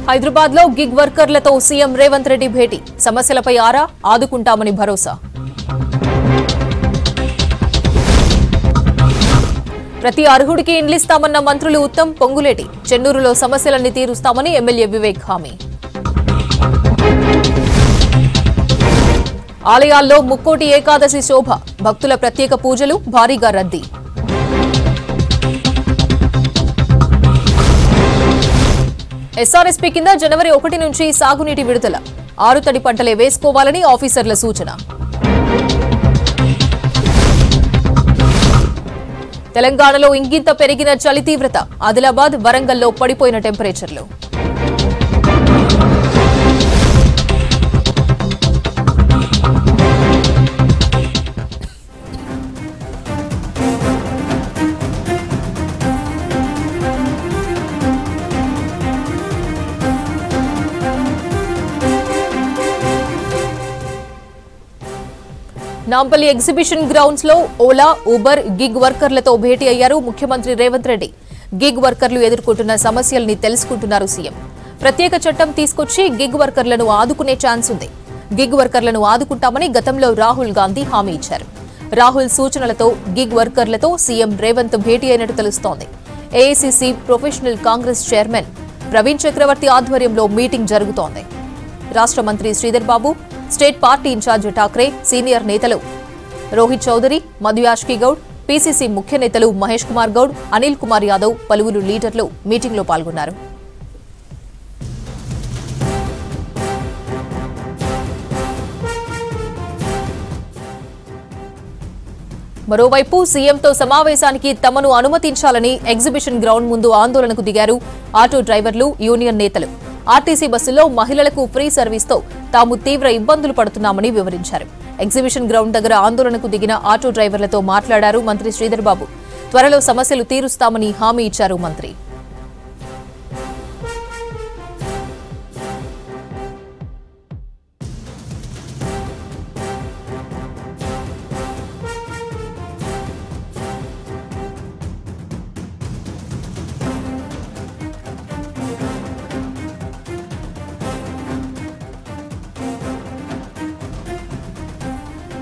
హైదరాబాద్ లో gig వర్కర్లతో CM Revanth Reddy భేటీ సమస్యలపై ఆరా ఆదుకుంటామని భరోసా ప్రతి అర్హుడికి ఇండ్లిస్తామన్న మంత్రులు ఉత్తమ్ పొంగులేటి చెన్నూరులో సమస్యలన్నీ తీరుస్తామని ఎమ్మెల్యే వివేక్ హామీ ఆలయాల్లో ముక్కోటి ఏకాదశి శోభ భక్తుల ప్రత్యేక పూజలు భారీగా రద్దీ ఎస్ఆర్ఎస్పీ కింద జనవరి 1 నుంచి సాగునీటి విడుదల 6 తడి పంటలే వేసుకోవాలని ఆఫీసర్ల సూచన తెలంగాణలో ఇంకింత పెరిగిన చలి తీవ్రత ఆదిలాబాద్ వరంగల్లో పడిపోయిన టెంపరేచర్లు నాంపల్లి ఎగ్జిబిషన్ గ్రౌండ్స్ లో ఓలా ఊబర్ గిగ్ వర్కర్లతో భేటీ అయ్యారు ముఖ్యమంత్రి రేవంత్ రెడ్డి గిగ్ వర్కర్లు ఎదుర్కొంటున్న సమస్యల్ని తెలుసుకుంటున్నారు సీఎం ప్రత్యేక చట్టం తీసుకొచ్చి గిగ్ వర్కర్లను ఆదుకునే ఛాన్స్ ఉంది గిగ్ వర్కర్లను ఆదుకుంటామని గతంలో రాహుల్ గాంధీ హామీ ఇచ్చారు రాహుల్ సూచనలతో గిగ్ వర్కర్లతో సీఎం రేవంత్ భేటీ అయినట్టు తెలుస్తోంది AICC professional Congress chairman Praveen Chakravarthy ఆధ్వర్యంలో మీటింగ్ జరుగుతోంది రాష్ట్ర మంత్రి Sridhar Babu state party incharge Thakre senior నేతలు రోహిత్ చౌదరి మధు యాష్కి గౌడ్ పీసీసీ ముఖ్య నేతలు మహేష్ కుమార్ గౌడ్ అనిల్ కుమార్ యాదవ్ పలువురు లీడర్లు మీటింగ్లో పాల్గొన్నారు మరోవైపు సీఎంతో సమావేశానికి తమను అనుమతించాలని ఎగ్జిబిషన్ గ్రౌండ్ ముందు ఆందోళనకు దిగారు ఆటో డ్రైవర్లు యూనియన్ నేతలు ఆర్టీసీ బస్సుల్లో మహిళలకు ఫ్రీ సర్వీస్తో తాము తీవ్ర ఇబ్బందులు పడుతున్నామని వివరించారు ఎగ్జిబిషన్ గ్రౌండ్ దగ్గర ఆందోళనకు దిగిన ఆటో డ్రైవర్లతో మాట్లాడారు మంత్రి శ్రీధర్ బాబు త్వరలో సమస్యలు తీరుస్తామని హామీ ఇచ్చారు మంత్రి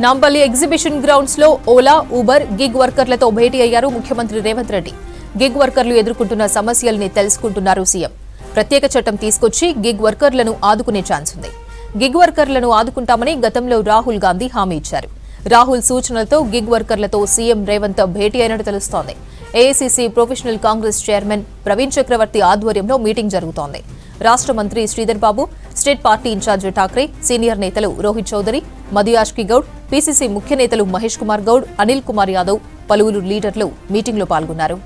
నాంపల్లి ఎగ్జిబిషన్ గ్రౌండ్స్ లో ఓలా ఊబర్ గిగ్ వర్కర్లతో భేటీ అయ్యారు ముఖ్యమంత్రి రేవంత్ రెడ్డి గిగ్ వర్కర్లు ఎదుర్కొంటున్న సమస్యల్ని తెలుసుకుంటున్నారు సీఎం ప్రత్యేక చట్టం తీసుకొచ్చి గిగ్ వర్కర్లను ఆదుకునే ఛాన్స్ ఉంది గిగ్ వర్కర్లను ఆదుకుంటామని గతంలో రాహుల్ గాంధీ హామీ ఇచ్చారు రాహుల్ సూచనలతో గిగ్ వర్కర్లతో సీఎం రేవంత్ భేటీ అయినట్టు తెలుస్తోంది AICC professional Congress chairman Praveen Chakravarthy ఆధ్వర్యంలో మీటింగ్ జరుగుతోంది రాష్ట్ర మంత్రి Sridhar Babu state party incharge Thakre senior నేతలు రోహిత్ చౌదరి మధు యాష్కి గౌడ్ పీసీసీ ముఖ్య నేతలు మహేష్ కుమార్ గౌడ్ అనిల్ కుమార్ యాదవ్ పలువురు లీడర్లు మీటింగ్లో పాల్గొన్నారు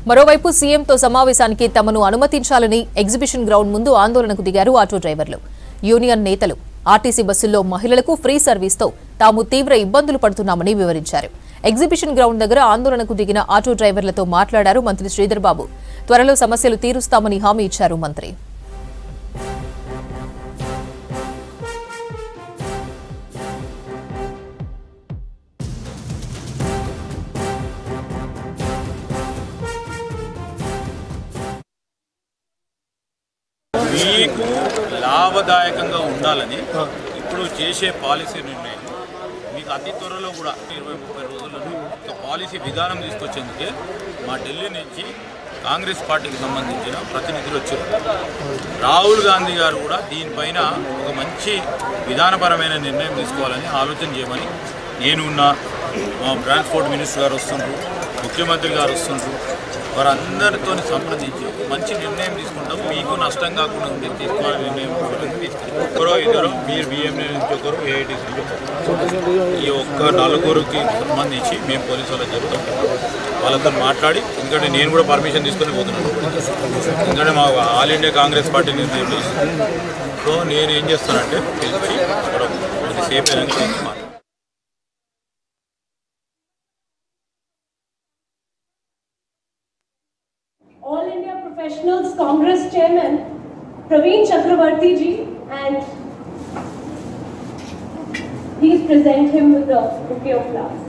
మరోవైపు సీఎంతో సమావేశానికి తమను అనుమతించాలని ఎగ్జిబిషన్ గ్రౌండ్ ముందు ఆందోళనకు దిగారు ఆటో డ్రైవర్లు యూనియన్ నేతలు ఆర్టీసీ బస్సుల్లో మహిళలకు ఫ్రీ సర్వీస్తో తాము తీవ్ర ఇబ్బందులు పడుతున్నామని వివరించారు ఎగ్జిబిషన్ గ్రౌండ్ దగ్గర ఆందోళనకు దిగిన ఆటో డ్రైవర్లతో మాట్లాడారు మంత్రి శ్రీధర్ బాబు త్వరలో సమస్యలు తీరుస్తామని హామీ ఇచ్చారు మంత్రి మీకు లాభదాయకంగా ఉండాలని ఇప్పుడు చేసే పాలసీ నిర్ణయం మీకు అతి త్వరలో కూడా 20-30 రోజుల్లో ఒక పాలసీ విధానం తీసుకొచ్చేందుకే మా ఢిల్లీ నుంచి కాంగ్రెస్ పార్టీకి సంబంధించిన ప్రతినిధులు వచ్చారు రాహుల్ గాంధీ గారు కూడా దీనిపైన ఒక మంచి విధానపరమైన నిర్ణయం తీసుకోవాలని ఆలోచన చేయమని నేను మా ట్రాన్స్పోర్ట్ మినిస్టర్ గారు వస్తుండ్రు ముఖ్యమంత్రి గారు వస్తుండ్రు వారందరితో సంప్రదించి మంచి నిర్ణయం తీసుకుంటాం మీకు నష్టం కాకుండా ఉండే తీసుకోవాలని నిర్ణయం తీసుకుంటాం ఒకరో ఇద్దరు మీరు బిఎంఏ నుంచి ఒకరు ఏఐటీసీ ఈ ఒక్క నలుగురికి సంబంధించి మేము పోలీసు వాళ్ళకి చెప్తాం వాళ్ళతో మాట్లాడి ఎందుకంటే నేను కూడా పర్మిషన్ తీసుకొని పోతున్నాను ఎందుకంటే మా ఆల్ ఇండియా కాంగ్రెస్ పార్టీ నిర్ణయం సో నేను ఏం చేస్తానంటే పిలిచి కొద్దిసేపు మాట్లాడు All India Professionals Congress Chairman Praveen Chakravarti ji, and please present him with the bouquet of flowers.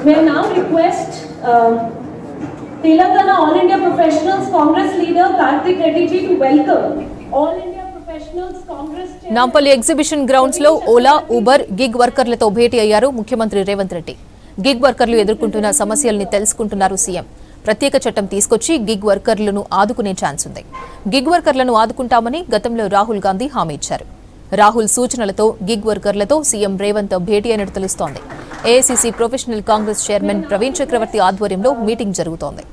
May I now request Telangana All India Professionals Congress leader Karthik Reddy ji to welcome All India Professionals Congress Chairman. Nampally exhibition grounds లో Ola Uber gig వర్కర్లతో భేటీ అయ్యారు ముఖ్యమంత్రి Revanth Reddy. Gig వర్కర్లు ఎదుర్కొంటున్న సమస్యల్ని తెలుసుకుంటున్నారు CM. ప్రత్యేక చట్టం తీసుకొచ్చి గిగ్ వర్కర్లను ఆదుకునే ఛాన్స్ ఉంది. గిగ్ వర్కర్లను ఆదుకుంటామని గతంలో రాహుల్ గాంధీ హామీ ఇచ్చారు. రాహుల్ సూచనలతో గిగ్ వర్కర్లతో సీఎం రేవంత్ భేటీ అయినట్టు తెలుస్తోంది. AICC professional Congress chairman Praveen Chakravarthy ఆధ్వర్యంలో మీటింగ్ జరుగుతోంది.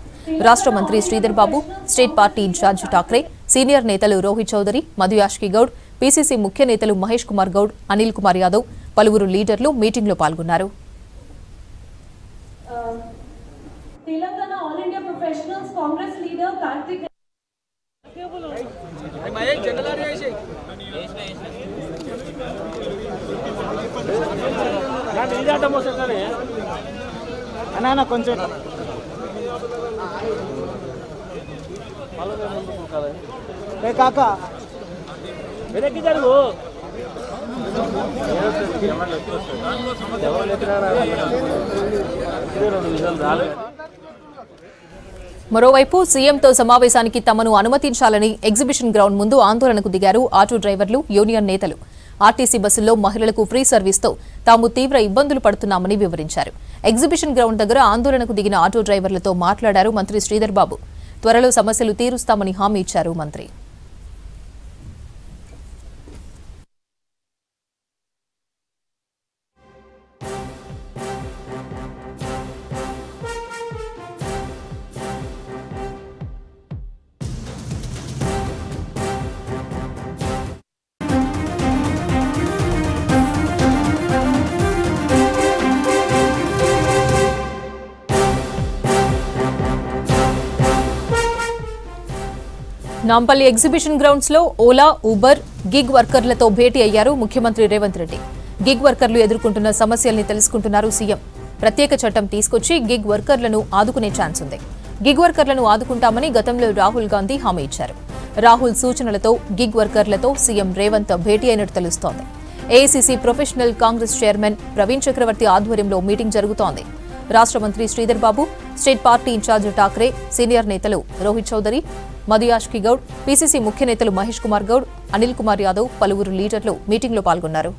రాష్ట్ర మంత్రి Sridhar Babu, state party incharge Thakre, senior నేతలు రోహిత్ చౌదరి, మధుయాష్కి గౌడ్, పీసీసీ ముఖ్య నేతలు మహేష్ కుమార్ గౌడ్, అనిల్ కుమార్ యాదవ్, పలువురు లీడర్లు మీటింగ్లో పాల్గొన్నారు. Telangana All India Professionals Congress leader Karthik అన్నా కొంచెం కాక వెనక్కి జరుగు. మరోవైపు సీఎంతో సమావేశానికి తమను అనుమతించాలని ఎగ్జిబిషన్ గ్రౌండ్ ముందు ఆందోళనకు దిగారు ఆటో డ్రైవర్లు, యూనియన్ నేతలు. ఆర్టీసీ బస్సుల్లో మహిళలకు ఫ్రీ సర్వీస్తో తాము తీవ్ర ఇబ్బందులు పడుతున్నామని వివరించారు. ఎగ్జిబిషన్ గ్రౌండ్ దగ్గర ఆందోళనకు దిగిన ఆటో డ్రైవర్లతో మాట్లాడారు మంత్రి శ్రీధర్ బాబు. త్వరలో సమస్యలు తీరుస్తామని హామీ ఇచ్చారు మంత్రి. నాంపల్లి ఎగ్జిబిషన్ గ్రౌండ్స్ లో ఓలా, ఉబర్, గిగ్ వర్కర్లతో భేటీ అయ్యారు ముఖ్యమంత్రి రేవంత్ రెడ్డి. గిగ్ వర్కర్లు ఎదుర్కొంటున్న సమస్యల్ని తెలుసుకుంటున్నారు సీఎం. ప్రత్యేక చట్టం తీసుకొచ్చి గిగ్ వర్కర్లను ఆదుకునే ఛాన్స్ ఉంది. గిగ్ వర్కర్లను ఆదుకుంటామని గతంలో రాహుల్ గాంధీ హామీ ఇచ్చారు. రాహుల్ సూచనలతో గిగ్ వర్కర్లతో సీఎం రేవంత్ భేటీ అయినట్టు తెలుస్తోంది. AICC professional Congress chairman Praveen Chakravarthy ఆధ్వర్యంలో మీటింగ్ జరుగుతోంది. రాష్ట్ర మంత్రి Sridhar Babu, state party incharge Thakre, senior నేతలు రోహిత్ చౌదరి, మధుయాష్కి గౌడ్, పీసీసీ ముఖ్య నేతలు మహేష్ కుమార్ గౌడ్, అనిల్ కుమార్ యాదవ్, పలువురు లీడర్లు మీటింగ్లో పాల్గొన్నారు.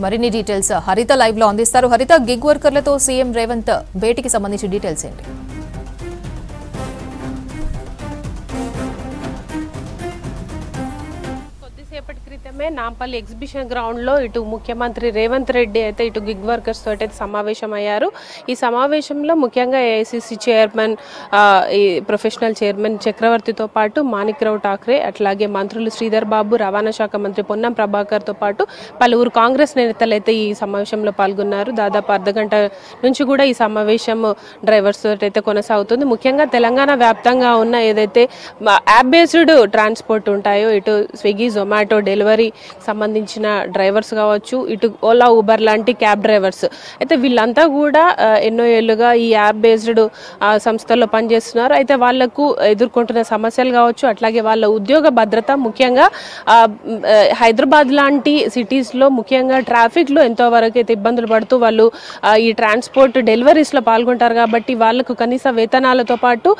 మరిన్ని డీటెయిల్స్ హరిత లైవ్ లో అందిస్తారు. హరిత, గిగ్ వర్కర్లతో సీఎం రేవంత్ భేటీకి సంబంధించి డీటెయిల్స్ ఏంటి? కొద్దిసేపటి క్రితమే నాంపల్లి ఎగ్జిబిషన్ గ్రౌండ్ లో ఇటు ముఖ్యమంత్రి రేవంత్ రెడ్డి అయితే ఇటు గిగ్ వర్కర్స్ తోటి సమావేశం అయ్యారు. ఈ సమావేశంలో ముఖ్యంగా ఏఐసీసీ చైర్మన్, ఈ ప్రొఫెషనల్ చైర్మన్ చక్రవర్తితో పాటు మాణిక్రావు ఠాక్రే, అట్లాగే మంత్రులు శ్రీధర్ బాబు, రవాణా శాఖ మంత్రి పొన్నం ప్రభాకర్ తో పాటు పలువురు కాంగ్రెస్ నేతలు అయితే ఈ సమావేశంలో పాల్గొన్నారు. దాదాపు అర్ధగంట నుంచి కూడా ఈ సమావేశం డ్రైవర్స్ తోటి అయితే కొనసాగుతుంది. ముఖ్యంగా తెలంగాణ వ్యాప్తంగా ఉన్న ఏదైతే యాప్ బేస్డ్ ట్రాన్స్పోర్ట్ ఉంటాయో, ఇటు స్విగ్గీ, జొమాటో డెలివరీ సంబంధించిన డ్రైవర్స్ కావచ్చు, ఇటు ఓలా, ఉబర్ లాంటి క్యాబ్ డ్రైవర్స్ అయితే వీళ్ళంతా కూడా ఎన్నో ఏళ్లుగా ఈ యాప్ బేస్డ్ సంస్థల్లో పనిచేస్తున్నారు. అయితే వాళ్లకు ఎదుర్కొంటున్న సమస్యలు కావచ్చు, అట్లాగే వాళ్ళ ఉద్యోగ భద్రత, ముఖ్యంగా హైదరాబాద్ లాంటి సిటీస్ లో ముఖ్యంగా ట్రాఫిక్ లో ఎంతో వరకు అయితే ఇబ్బందులు పడుతూ వాళ్ళు ఈ ట్రాన్స్పోర్ట్ డెలివరీస్ లో పాల్గొంటారు. కాబట్టి వాళ్లకు కనీస వేతనాలతో పాటు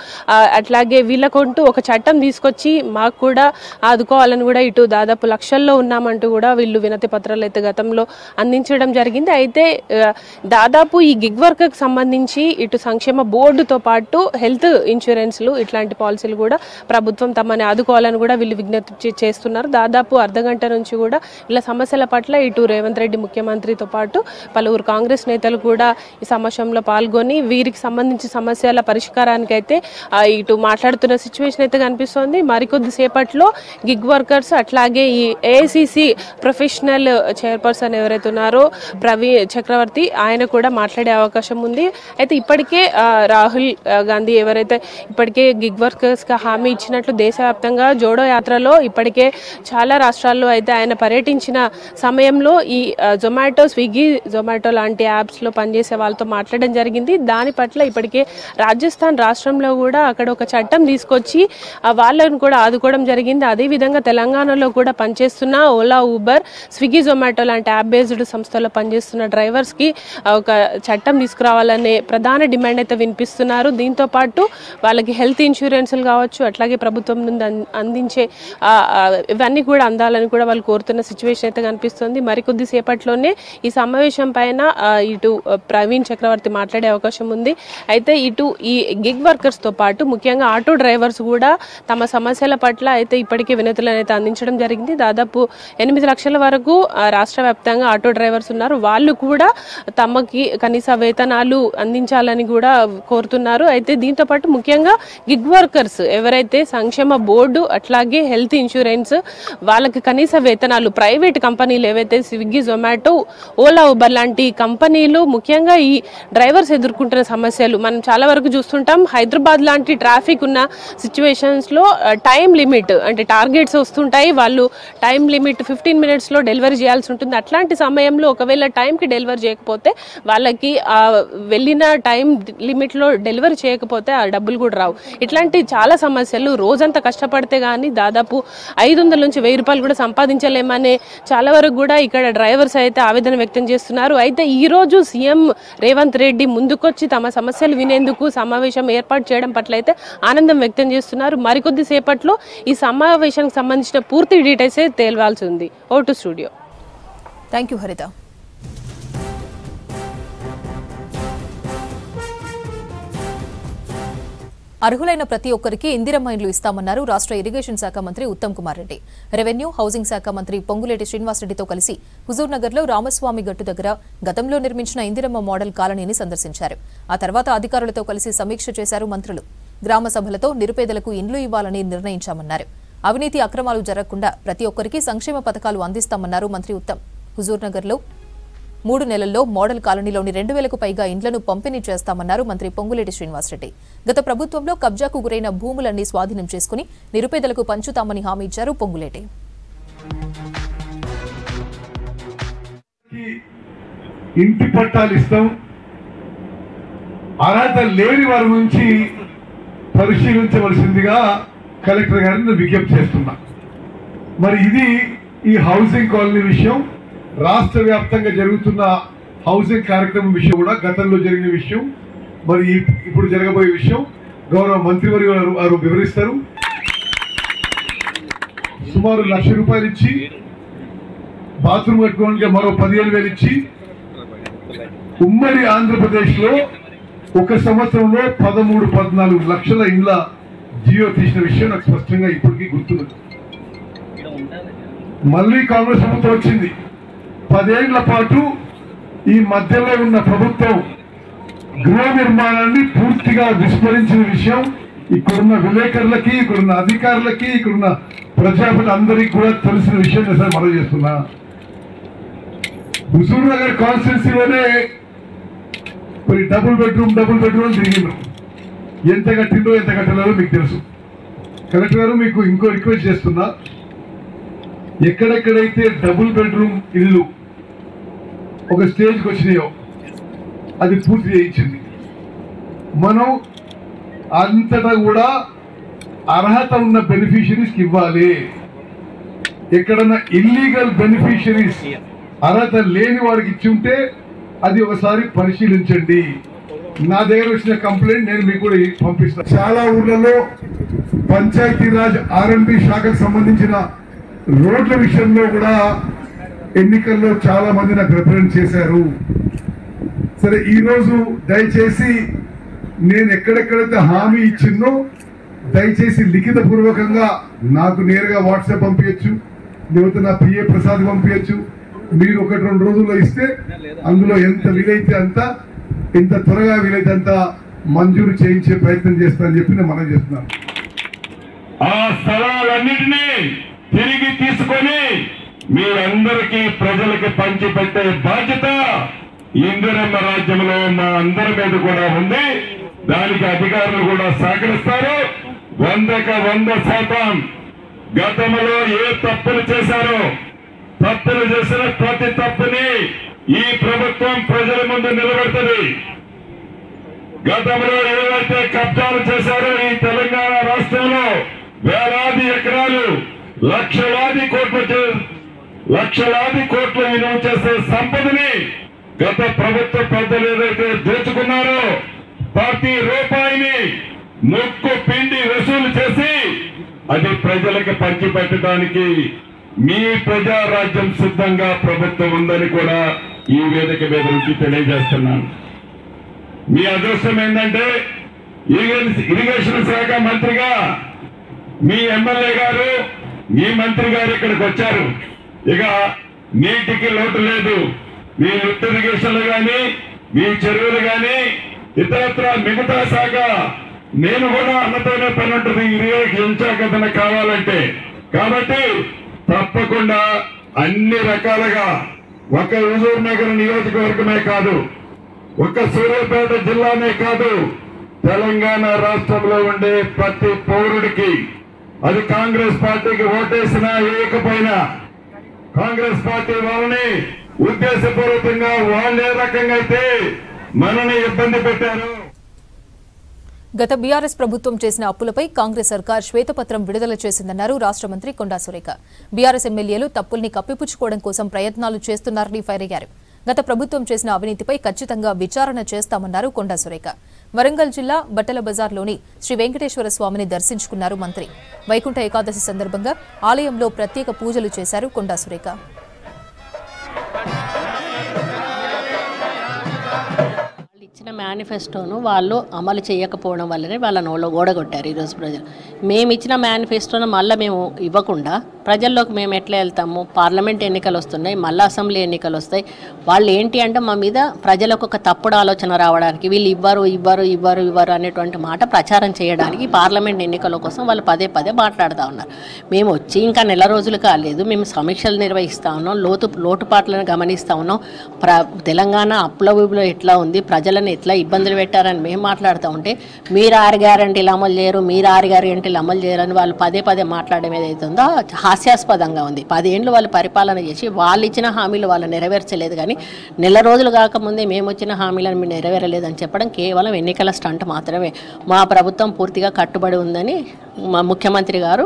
అట్లాగే వీళ్ళకుంటూ ఒక చట్టం తీసుకొచ్చి మాకు కూడా ఆదుకోవాలని కూడా ఇటు దాదాపు లక్షల్లో ఉన్నామంటూ కూడా వీళ్ళు వినతి పత్రాలు అయితే గతంలో అందించడం జరిగింది. అయితే దాదాపు ఈ గిగ్ వర్క్ కి సంబంధించి ఇటు సంక్షేమ బోర్డుతో పాటు హెల్త్ ఇన్సూరెన్స్లు ఇట్లాంటి పాలసీలు కూడా ప్రభుత్వం తమని ఆదుకోవాలని కూడా వీళ్ళు విజ్ఞప్తి చేస్తున్నారు. దాదాపు అర్ధగంట నుంచి కూడా ఇలా సమస్యల పట్ల ఇటు రేవంత్ రెడ్డి ముఖ్యమంత్రితో పాటు పలువురు కాంగ్రెస్ నేతలు కూడా ఈ సమావేశంలో పాల్గొని వీరికి సంబంధించి సమస్యల పరిష్కారానికి అయితే ఇటు మాట్లాడుతున్న సిచ్యువేషన్ అయితే కనిపిస్తోంది. మరికొద్ది సేపట్లో గిగ్ వర్కర్స్ అట్లాగే ఈ ఏఐసిసి ప్రొఫెషనల్ చైర్పర్సన్ ఎవరైతే ఉన్నారో ప్రవీణ్ చక్రవర్తి ఆయన కూడా మాట్లాడే అవకాశం ఉంది. అయితే ఇప్పటికే రాహుల్ గాంధీ ఎవరైతే ఇప్పటికే గిగ్ వర్కర్స్గా హామీ ఇచ్చినట్లు దేశవ్యాప్తంగా జోడో యాత్రలో ఇప్పటికే చాలా రాష్ట్రాల్లో అయితే ఆయన పర్యటించిన సమయంలో ఈ జొమాటో, స్విగ్గీ, జొమాటో లాంటి యాప్స్లో పనిచేసే వాళ్ళతో మాట్లాడడం జరిగింది. దాని పట్ల ఇప్పటికే రాజస్థాన్ రాష్ట్రంలో కూడా అక్కడ ఒక చట్టం తీసుకొచ్చి వాళ్ళను కూడా ఆదుకోవడం జరిగింది. అదేవిధంగా తెలంగాణలో కూడా పనిచేస్తున్న ఓలా, ఊబర్, స్విగ్గీ, జొమాటో లాంటి యాప్ బేస్డ్ సంస్థల్లో పనిచేస్తున్న డ్రైవర్స్కి ఒక చట్టం తీసుకురావాలనే ప్రధాన డిమాండ్ అయితే వినిపిస్తున్నారు. దీంతో పాటు వాళ్ళకి హెల్త్ ఇన్సూరెన్స్లు కావచ్చు, అట్లాగే ప్రభుత్వం నుండి అందించే ఇవన్నీ కూడా అందాలని కూడా వాళ్ళు కోరుతున్న సిచ్యువేషన్ అయితే కనిపిస్తుంది. మరికొద్ది సేపట్లోనే ఈ సమావేశం పైన ఇటు ప్రవీణ్ చక్రవర్తి మాట్లాడే అవకాశం ఉంది. అయితే ఇటు ఈ గిగ్ వర్కర్స్ తో పాటు ముఖ్యంగా ఆటో డ్రైవర్స్ కూడా తమ సమస్యల పట్ల అయితే ఇప్పటికే వినతులను అయితే అందించడం జరిగింది. దాదాపు 8 లక్షల వరకు రాష్ట్ర వ్యాప్తంగా ఆటో డ్రైవర్స్ ఉన్నారు. వాళ్ళు కూడా తమకి కనీస వేతనాలు అందించాలని కూడా కోరుతున్నారు. అయితే దీంతో పాటు ముఖ్యంగా గిగ్ వర్కర్స్ ఎవరైతే సంక్షేమ బోర్డు అట్లాగే హెల్త్ ఇన్సూరెన్స్ వాళ్ళకి కనీస వేతనాలు ప్రైవేట్ కంపెనీలు ఏవైతే స్విగ్గీ, జొమాటో, ఓలా, ఊబర్ లాంటి కంపెనీలు ముఖ్యంగా ఈ డ్రైవర్స్ ఎదుర్కొంటున్న సమస్యలు మనం చాలా వరకు చూస్తుంటాం. హైదరాబాద్ లాంటి ట్రాఫిక్ ఉన్న సిచ్యువేషన్స్ లో టైం లిమిట్ అంటే టార్గెట్స్ వస్తుంటాయి. వాళ్ళు టైం లిమిట్ 15 minutes లో డెలివరీ చేయాల్సి ఉంటుంది. అట్లాంటి సమయంలో ఒకవేళ టైంకి డెలివరీ చేయకపోతే వాళ్ళకి వెళ్ళిన టైం లిమిట్ లో డెలివరీ చేయకపోతే ఆ డబ్బులు కూడా రావు. ఇట్లాంటి చాలా సమస్యలు రోజంతా కష్టపడితే గానీ దాదాపు 500 నుంచి 1000 రూపాయలు కూడా సంపాదించలేమనే చాలా వరకు కూడా ఇక్కడ డ్రైవర్స్ అయితే ఆవేదన వ్యక్తం చేస్తున్నారు. అయితే ఈ రోజు సీఎం రేవంత్ రెడ్డి ముందుకొచ్చి తమ సమస్యలు వినేందుకు సమావేశం ఏర్పాటు చేయడం పట్ల అయితే ఆనందం వ్యక్తం చేస్తున్నారు. మరికొద్ది సేపట్లో ఈ సమావేశానికి సంబంధించిన పూర్తి డీటెయిల్స్ తేల్వాల్సి ఉంది. Vote studio. థ్యాంక్ యూ హరిత. అర్హులైన ప్రతి ఒక్కరికి ఇందిరమ్మ ఇండ్లు ఇస్తామన్నారు రాష్ట్ర ఇరిగేషన్ శాఖ మంత్రి ఉత్తమ్ కుమార్ రెడ్డి. రెవెన్యూ, హౌసింగ్ శాఖ మంత్రి పొంగులేటి శ్రీనివాసరెడ్డితో కలిసి హుజూర్నగర్లో రామస్వామి గట్టు దగ్గర గతంలో నిర్మించిన ఇందిరమ్మ మోడల్ కాలనీని సందర్శించారు. ఆ తర్వాత అధికారులతో కలిసి సమీక్ష చేశారు మంత్రులు. గ్రామ సభలతో నిరుపేదలకు ఇండ్లు ఇవ్వాలని నిర్ణయించామన్నారు. అవినీతి, అక్రమాలు జరగకుండా ప్రతి ఒక్కరికి సంక్షేమ పథకాలు అందిస్తామన్నారు మంత్రి ఉత్తమ్. హుజూర్నగర్లో 3 నెలల్లో మోడల్ కాలనీలోని 2000కు పైగా ఇండ్లను పంపిణీ చేస్తామన్నారు మంత్రి పొంగులేటి శ్రీనివాసరెడ్డి. గత ప్రభుత్వంలో కబ్జాకు గురైన భూములన్నీ స్వాధీనం చేసుకుని నిరుపేదలకు పంచుతామని హామీ ఇచ్చారు పొంగులేటి. ఇంటి పట్టాలు ఇస్తాం, అర్హత లేని వారి నుంచి పరిశీలించవలసిందిగా కలెక్టర్ గారిని విజ్ఞప్తి చేస్తున్నా. మరి ఇది ఈ హౌసింగ్ కాలనీ విషయం, రాష్ట్ర వ్యాప్తంగా జరుగుతున్న హౌసింగ్ కార్యక్రమం విషయం కూడా గతంలో జరిగిన విషయం, మరి ఇప్పుడు జరగబోయే విషయం గౌరవ మంత్రివర్యులు వారు వివరిస్తారు. సుమారు 1,00,000 రూపాయలు ఇచ్చి బాత్రూమ్ కట్టుకోవడానికి మరో 15,000 ఇచ్చి ఉమ్మడి ఆంధ్రప్రదేశ్ లో 1 సంవత్సరంలో 13-14 లక్షల ఇండ్ల జియో తీసిన విషయం నాకు స్పష్టంగా ఇప్పటికీ గుర్తున్నది. మళ్ళీ కాంగ్రెస్ ప్రభుత్వం వచ్చింది. 10 ఏళ్ల పాటు ఈ మధ్యలో ఉన్న ప్రభుత్వం గృహ నిర్మాణాన్ని పూర్తిగా విస్మరించిన విషయం ఇక్కడున్న విలేకరులకి, ఇక్కడున్న అధికారులకి, ఇక్కడున్న ప్రజాపతి అందరికీ కూడా తెలిసిన విషయం నేను మనం చేస్తున్నా. హుజూర్ నగర్ కాన్స్టిట్యున్సీలోనే మరి డబుల్ బెడ్రూమ్ తిరిగిండ్రు. ఎంత కట్టిందో ఎంత కట్టలేదో మీకు తెలుసు. కలెక్టర్ గారు మీకు ఇంకో రిక్వెస్ట్ చేస్తున్నా, ఎక్కడెక్కడైతే డబుల్ బెడ్రూమ్ ఇల్లు ఒక స్టేజ్కి వచ్చినాయో అది పూర్తి చేయించింది. మనం అంతటా కూడా అర్హత ఉన్న బెనిఫిషరీస్కి ఇవ్వాలి. ఎక్కడన్నా ఇల్లీగల్ బెనిఫిషరీస్ అర్హత లేని వారికి ఇచ్చి ఉంటే అది ఒకసారి పరిశీలించండి. నా దగ్గర వచ్చిన కంప్లైంట్ నేను మీకు కూడా పంపిస్తాను. చాలా ఊర్లలో పంచాయతీరాజ్ R&B శాఖకు సంబంధించిన రోడ్ల విషయంలో కూడా ఎన్నికల్లో చాలా మంది నాకు రిప్రజెంట్ చేశారు. సరే, ఈరోజు దయచేసి నేను ఎక్కడెక్కడైతే హామీ ఇచ్చిందో దయచేసి లిఖిత పూర్వకంగా నాకు నేరుగా వాట్సాప్ పంపించచ్చు, లేకపోతే నా PA ప్రసాద్ పంపించచ్చు. మీరు 1-2 రోజుల్లో ఇస్తే అందులో ఎంత వీలైతే అంత, ఎంత త్వరగా వీలైతే అంత మంజూరు చేయించే ప్రయత్నం చేస్తానని చెప్పి నేను మనం చేస్తున్నాను. ఆ స్థలాలన్నింటినీ తిరిగి తీసుకొని మీ అందరికీ ప్రజలకి పంచిపెట్టే బాధ్యత ఇందిరమ్మ రాజ్యంలో మా అందరి మీద కూడా ఉంది. దానికి అధికారులు కూడా సహకరిస్తారు. 100% గతంలో ఏ తప్పులు చేశారో తప్పులు చేసిన ప్రతి తప్పుని ఈ ప్రభుత్వం ప్రజల ముందు నిలబెడుతుంది. గతంలో ఏవైతే కబ్జాలు చేశారో ఈ తెలంగాణ రాష్ట్రంలో వేలాది ఎకరాలు లక్షలాది కోట్ల విలువ చేసే సంపదని గత ప్రభుత్వ పెద్దలు ఏదైతే దోచుకున్నారో ప్రతి రూపాయిని ముక్కు పిండి వసూలు చేసి అది ప్రజలకు పంచిపెట్టడానికి మీ ప్రజారాజ్యం సిద్ధంగా ప్రభుత్వం ఉందని కూడా ఈ వేదిక మీద నుంచి తెలియజేస్తున్నాను. మీ అదృష్టం ఏంటంటే ఇరిగేషన్ శాఖ మంత్రిగా మీ ఎమ్మెల్యే గారు మీ మంత్రి గారు ఇక్కడికి వచ్చారు. ఇక నీటికి లోటు లేదు. మీ లిఫ్ట్ ఇరిగేషన్లు కానీ మీ చెరువులు కానీ ఇతరత్ర మిగతా శాఖ నేను కూడా అన్నతోనే పని ఉంటుంది ఇరిగేషన్ శాఖ కావాలంటే. కాబట్టి తప్పకుండా అన్ని రకాలుగా ఒక హుజూర్ నగర్ నియోజకవర్గమే కాదు, ఒక సూర్యాపేట జిల్లానే కాదు, తెలంగాణ రాష్ట్రంలో ఉండే ప్రతి పౌరుడికి అది కాంగ్రెస్ పార్టీకి ఓటేసినా వేయకపోయినా కాంగ్రెస్ పార్టీ వాళ్ళని ఉద్దేశపూర్వకంగా వాళ్ళు ఏ రకంగా అయితే మనని ఇబ్బంది పెట్టారు. గత బీఆర్ఎస్ ప్రభుత్వం చేసిన అప్పులపై కాంగ్రెస్ సర్కార్ శ్వేతపత్రం విడుదల చేసిందన్నారు రాష్ట్ర మంత్రి కొండా సురేఖ. బీఆర్ఎస్ ఎమ్మెల్యేలు తప్పుల్ని కప్పిపుచ్చుకోవడం కోసం ప్రయత్నాలు చేస్తున్నారని ఫైర్ అయ్యారు. గత ప్రభుత్వం చేసిన అవినీతిపై ఖచ్చితంగా విచారణ చేస్తామన్నారు కొండా సురేఖ. వరంగల్ జిల్లా బట్టల బజార్లోని శ్రీ వెంకటేశ్వర స్వామిని దర్శించుకున్నారు మంత్రి. వైకుంఠ ఏకాదశి సందర్భంగా ఆలయంలో ప్రత్యేక పూజలు చేశారు కొండా సురేఖ. ఇచ్చిన మేనిఫెస్టోను వాళ్ళు అమలు చేయకపోవడం వల్లనే వాళ్ళని ఓడగొట్టారు ఈరోజు ప్రజలు. మేము ఇచ్చిన మేనిఫెస్టోను మళ్ళీ మేము ఇవ్వకుండా ప్రజల్లోకి మేము ఎట్లా వెళ్తాము? పార్లమెంట్ ఎన్నికలు వస్తున్నాయి, మళ్ళీ అసెంబ్లీ ఎన్నికలు వస్తాయి. వాళ్ళు ఏంటి అంటే మా మీద ప్రజలకు ఒక తప్పుడు ఆలోచన రావడానికి వీళ్ళు ఇవ్వరు అనేటువంటి మాట ప్రచారం చేయడానికి పార్లమెంట్ ఎన్నికల కోసం వాళ్ళు పదే మాట్లాడుతూ ఉన్నారు. మేము వచ్చి ఇంకా నెల రోజులు కాలేదు, మేము సమీక్షలు నిర్వహిస్తూ ఉన్నాం, లోటుపాట్లను గమనిస్తూ ఉన్నాం. తెలంగాణ అప్పుల ఎట్లా ఉంది, ప్రజలను ఎట్లా ఇబ్బందులు పెట్టారని మేము మాట్లాడుతూ ఉంటే మీరు 6 గ్యారెంటీలు అమలు చేయరని వాళ్ళు పదే మాట్లాడడం ఏదైతుందో హాస్యాస్పదంగా ఉంది. 10 ఏళ్ళు వాళ్ళు పరిపాలన చేసి వాళ్ళు ఇచ్చిన హామీలు వాళ్ళు నెరవేర్చలేదు. కానీ నెల రోజులు కాకముందే మేము వచ్చిన హామీలను మీరు నెరవేరలేదని చెప్పడం కేవలం ఎన్నికల స్టంట్ మాత్రమే. మా ప్రభుత్వం పూర్తిగా కట్టుబడి ఉందని మా ముఖ్యమంత్రి గారు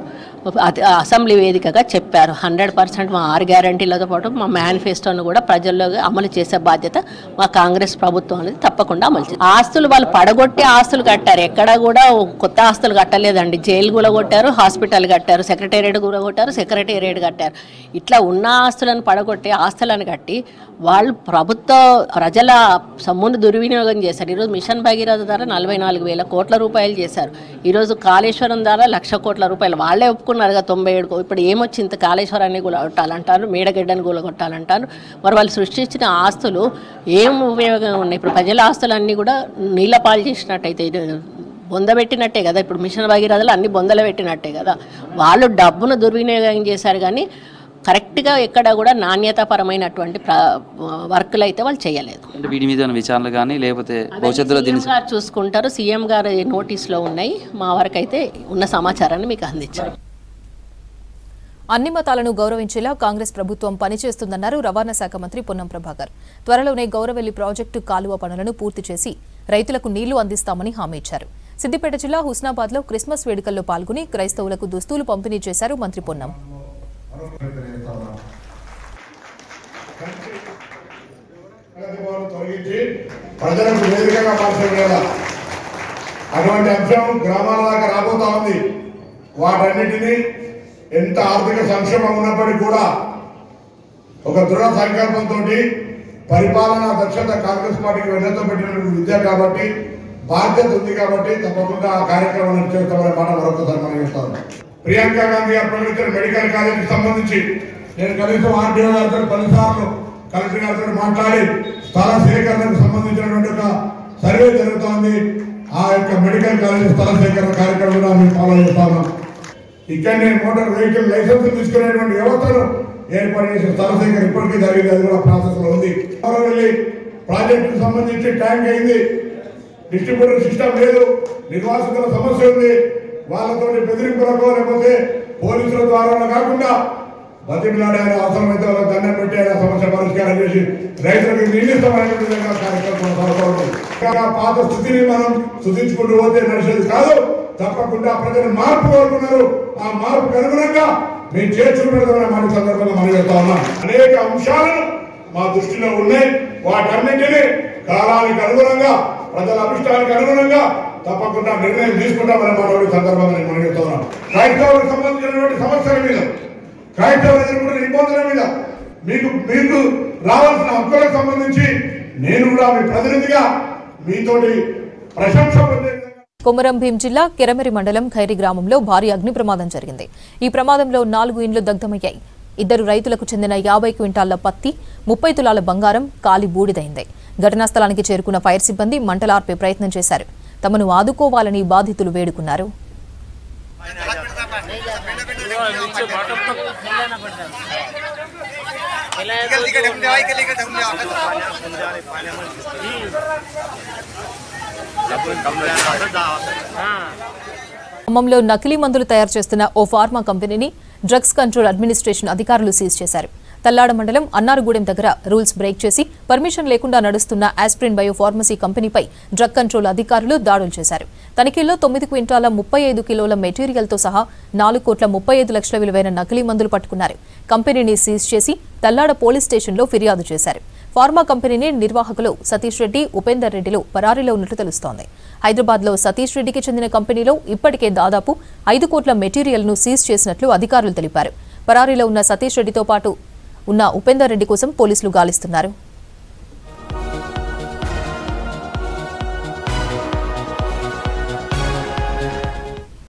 అసెంబ్లీ వేదికగా చెప్పారు. 100% మా 6 గ్యారెంటీలతో పాటు మా మేనిఫెస్టోను కూడా ప్రజల్లో అమలు చేసే బాధ్యత మా కాంగ్రెస్ ప్రభుత్వం అనేది తప్పకుండా అమలు చేస్తుంది. ఆస్తులు వాళ్ళు పడగొట్టి ఆస్తులు కట్టారు, ఎక్కడ కూడా కొత్త ఆస్తులు కట్టలేదండి. జైలు కూడా కొట్టారు, హాస్పిటల్ కట్టారు, సెక్రటేరియట్ కూడా కొట్టారు, సెక్రటేరియట్ కట్టారు. ఇట్లా ఉన్న ఆస్తులను పడగొట్టి ఆస్తులను కట్టి వాళ్ళు ప్రజల సొమ్మును దుర్వినియోగం చేశారు. ఈరోజు మిషన్ భగీరథ ద్వారా 44,000 కోట్ల రూపాయలు చేశారు. ఈరోజు కాళేశ్వరం ద్వారా 1,00,000 కోట్ల రూపాయలు వాళ్ళే ఒప్పుకున్నారు కదా. 97 ఇప్పుడు ఏమొచ్చింది? కాళేశ్వరాన్ని కూలగొట్టాలంటారు, మేడగడ్డని కూలగొట్టాలంటారు. మరి వాళ్ళు సృష్టించిన ఆస్తులు ఏం ఉపయోగం ఉన్నాయి? ఇప్పుడు ప్రజల ఆస్తులన్నీ కూడా నీళ్ళపాలు చేసినట్టయితే బొందబెట్టినట్టే కదా. ఇప్పుడు మిషన్ భగీరథలు అన్ని బొందలు పెట్టినట్టే కదా. వాళ్ళు డబ్బును దుర్వినియోగం చేశారు కానీ కరెక్ట్గా ఎక్కడ కూడా నాణ్యతాపరమైనటువంటి వర్కులు అయితే వాళ్ళు చేయలేదు. వీటి మీద విచారణలు కానీ లేకపోతే భవిష్యత్తులో చూసుకుంటారు. సీఎం గారు నోటీసులో ఉన్నాయి. మా వరకు అయితే ఉన్న సమాచారాన్ని మీకు అందించారు. అన్ని మతాలను గౌరవించేలా కాంగ్రెస్ ప్రభుత్వం పనిచేస్తుందన్నారు రవాణా శాఖ మంత్రి పొన్నం ప్రభాకర్. త్వరలోనే గౌరవెల్లి ప్రాజెక్టు కాలువ పనులను పూర్తి చేసి రైతులకు నీళ్లు అందిస్తామని హామీ ఇచ్చారు. సిద్దిపేట జిల్లా హుస్నాబాద్లో క్రిస్మస్ వేడుకల్లో పాల్గొని క్రైస్తవులకు దుస్తులు పంపిణీ చేశారు మంత్రి పొన్నం. ప్రజలకు వేదికగా మార్చడం లేదా అటువంటి అంశం గ్రామాల దాకా రాబోతా ఉంది. వాటన్నిటినీ ఎంత ఆర్థిక సంక్షేమం ఉన్నప్పటికీ కూడా ఒక దృఢ సంకల్పంతో పరిపాలనా దక్షత కాంగ్రెస్ పార్టీకి వెన్నతో పెట్టినటువంటి విద్య కాబట్టి బాధ్యత ఉంది కాబట్టి తప్పకుండా ఆ కార్యక్రమాన్ని చేస్తామనే మాట మరొకసారి మనం చెప్తాను. ప్రియాంక గాంధీ గారు ప్రకటించిన మెడికల్ కాలేజీకి సంబంధించి నేను కనీసం ఆర్టీఓ గారితో 10 సార్లు కలెక్టర్ గారితో మాట్లాడి స్థల సేకరణకు సంబంధించినటువంటి ఒక సర్వే జరుగుతోంది. ఆ యొక్క మెడికల్ కాలేజీ స్థల సేకరణ కార్యక్రమం మేము ఫాలో చేస్తా ఉన్నాం. ఇక్కడ నేను మోటార్ వెహికల్ లైసెన్స్ తీసుకునేటువంటి వ్యవస్థను ఏర్పాటు చేసిన స్థల సేకరణ ఇప్పటికీ జరిగింది, అది కూడా ప్రాసెస్ లో ఉంది. ప్రాజెక్టుకు సంబంధించి ట్యాంక్ అయింది, డిస్ట్రిబ్యూటర్ సిస్టమ్ లేదు, నిర్వాసితుల సమస్య ఉంది. వాళ్ళతో బెదిరింపులకో లేకపోతే పోలీసుల ద్వారా కాకుండా బతిమిలాడే అవసరమైతే వాళ్ళకి దండం పెట్టి ఆయన సమస్య పరిష్కారం చేసి రైతులకు నిర్ణీతమైనటువంటి విధంగా కార్యక్రమం కొనసాగుతుంది. పాత స్థితిని మనం సుధించుకుంటూ పోతే నడిచేది కాదు. తప్పకుండా ప్రజలు మార్పు కోరుకున్నారు. ఆ మార్పుకు అనుగుణంగా మేము చేర్చుకుంటున్న మాట సందర్భంగా మనం చెప్తా ఉన్నాం. అనేక అంశాలను మా దృష్టిలో ఉన్నాయి. వాటన్నింటినీ కాలానికి అనుగుణంగా ప్రజల అభిష్టానికి అనుగుణంగా తప్పకుండా నిర్ణయం తీసుకుంటామనే మాట సందర్భంగా నేను మనం చెప్తా ఉన్నాం. క్రైస్తవులకు సంబంధించినటువంటి సమస్యల మీద, క్రైస్తవులు ఎదుర్కొంటున్న ఇబ్బందుల మీద, మీకు రావాల్సిన హక్కులకు సంబంధించి నేను కూడా మీ ప్రతినిధిగా మీతోటి ప్రశంస పొందే. కొమరం భీం జిల్లా కెరమెరి మండలం ఖైరి గ్రామంలో భారీ అగ్ని ప్రమాదం జరిగింది. ఈ ప్రమాదంలో 4 ఇండ్లు దగ్ధమయ్యాయి. 2 రైతులకు చెందిన 50 క్వింటాళ్ల పత్తి, 30 తులాల బంగారం కాలి బూడిదైంది. ఘటనా స్థలానికి చేరుకున్న ఫైర్ సిబ్బంది మంటలార్పే ప్రయత్నం చేశారు. తమను ఆదుకోవాలని బాధితులు వేడుకున్నారు. ఖమ్మంలో నకిలీ మందులు తయారు చేస్తున్న ఓ ఫార్మా కంపెనీని డ్రగ్స్ కంట్రోల్ అడ్మినిస్ట్రేషన్ అధికారులు సీజ్ చేశారు. తల్లాడ మండలం అన్నారగూడెం దగ్గర రూల్స్ బ్రేక్ చేసి పర్మిషన్ లేకుండా నడుస్తున్న ఆస్ప్రిన్ బయోఫార్మసీ కంపెనీపై డ్రగ్ కంట్రోల్ అధికారులు దాడులు చేశారు. తనిఖీల్లో 9 క్వింటాల 35 కిలోల మెటీరియల్తో సహా 4,35,00,000 విలువైన నకిలీ మందులు పట్టుకున్నారు. కంపెనీని సీజ్ చేసి తల్లాడ పోలీస్ స్టేషన్లో ఫిర్యాదు చేశారు. ఫార్మా కంపెనీ నిర్వాహకులు సతీష్ రెడ్డి, ఉపేందర్ రెడ్డిలు పరారీలో ఉన్నట్లు తెలుస్తోంది. హైదరాబాద్లో సతీష్ రెడ్డికి చెందిన కంపెనీలో ఇప్పటికే దాదాపు 5 కోట్ల మెటీరియల్ను సీజ్ చేసినట్లు అధికారులు తెలిపారు. పరారీలో ఉన్న సతీష్ రెడ్డితో పాటు ఉన్న ఉపేందర్ రెడ్డి కోసం పోలీసులు గాలిస్తున్నారు.